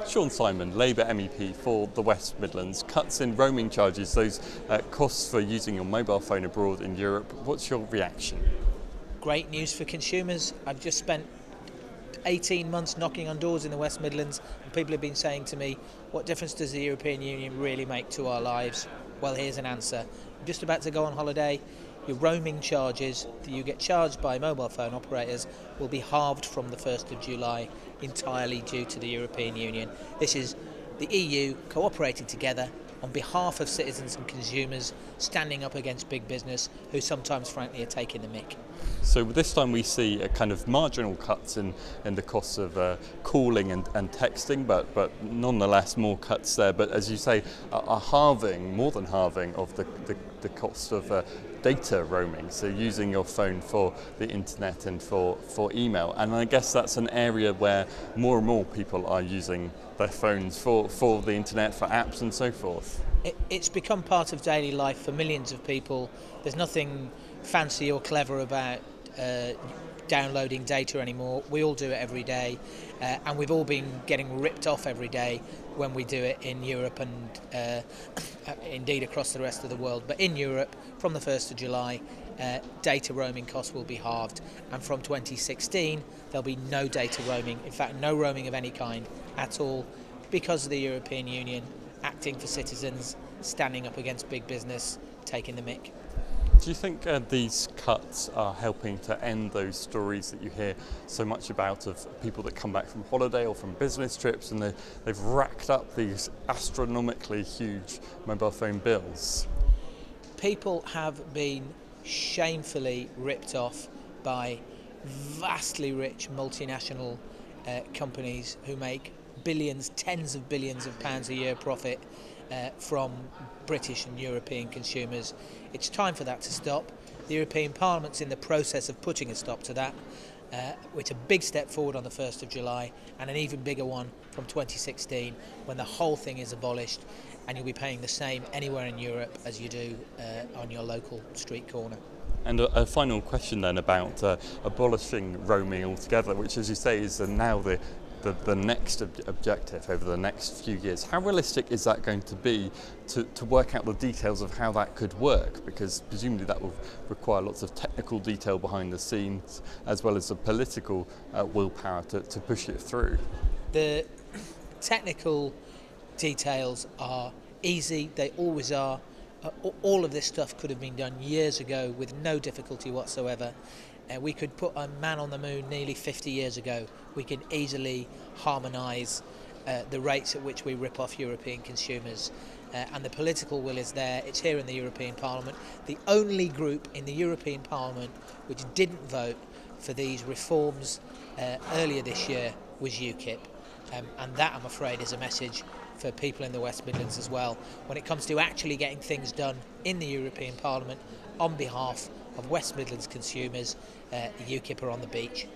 Sean Simon, Labour MEP for the West Midlands, cuts in roaming charges, those costs for using your mobile phone abroad in Europe. What's your reaction? Great news for consumers. I've just spent 18 months knocking on doors in the West Midlands, and people have been saying to me, what difference does the European Union really make to our lives? Well, here's an answer. I'm just about to go on holiday. Your roaming charges that you get charged by mobile phone operators will be halved from the 1st of July, entirely due to the European Union. This is the EU cooperating together on behalf of citizens and consumers, standing up against big business, who sometimes, frankly, are taking the mick. So this time we see a kind of marginal cuts in the costs of calling and texting, but nonetheless more cuts there. But as you say, a halving, more than halving of the cost of data roaming, so using your phone for the internet and for email. And I guess that's an area where more and more people are using their phones for the internet, for apps and so forth. It's become part of daily life for millions of people. There's nothing fancy or clever about downloading data anymore. We all do it every day, and we've all been getting ripped off every day when we do it in Europe and indeed across the rest of the world. But in Europe, from the 1st of July, data roaming costs will be halved, and from 2016 there'll be no data roaming, in fact no roaming of any kind at all, because of the European Union acting for citizens, standing up against big business, taking the mick. Do you think these cuts are helping to end those stories that you hear so much about of people that come back from holiday or from business trips and they've racked up these astronomically huge mobile phone bills? People have been shamefully ripped off by vastly rich multinational companies who make billions, tens of billions of pounds a year profit from British and European consumers. It's time for that to stop. The European Parliament's in the process of putting a stop to that. It's a big step forward on the 1st of July, and an even bigger one from 2016, when the whole thing is abolished and you'll be paying the same anywhere in Europe as you do on your local street corner. And a final question then about abolishing roaming altogether, which, as you say, is now the next objective over the next few years. How realistic is that going to be to work out the details of how that could work? Because presumably that will require lots of technical detail behind the scenes, as well as the political willpower to push it through. The technical details are easy, they always are. All of this stuff could have been done years ago with no difficulty whatsoever. We could put a man on the moon nearly 50 years ago. We can easily harmonise the rates at which we rip off European consumers. And the political will is there. It's here in the European Parliament. The only group in the European Parliament which didn't vote for these reforms earlier this year was UKIP. And that, I'm afraid, is a message for people in the West Midlands as well. When it comes to actually getting things done in the European Parliament on behalf of West Midlands consumers, UKIP are on the beach.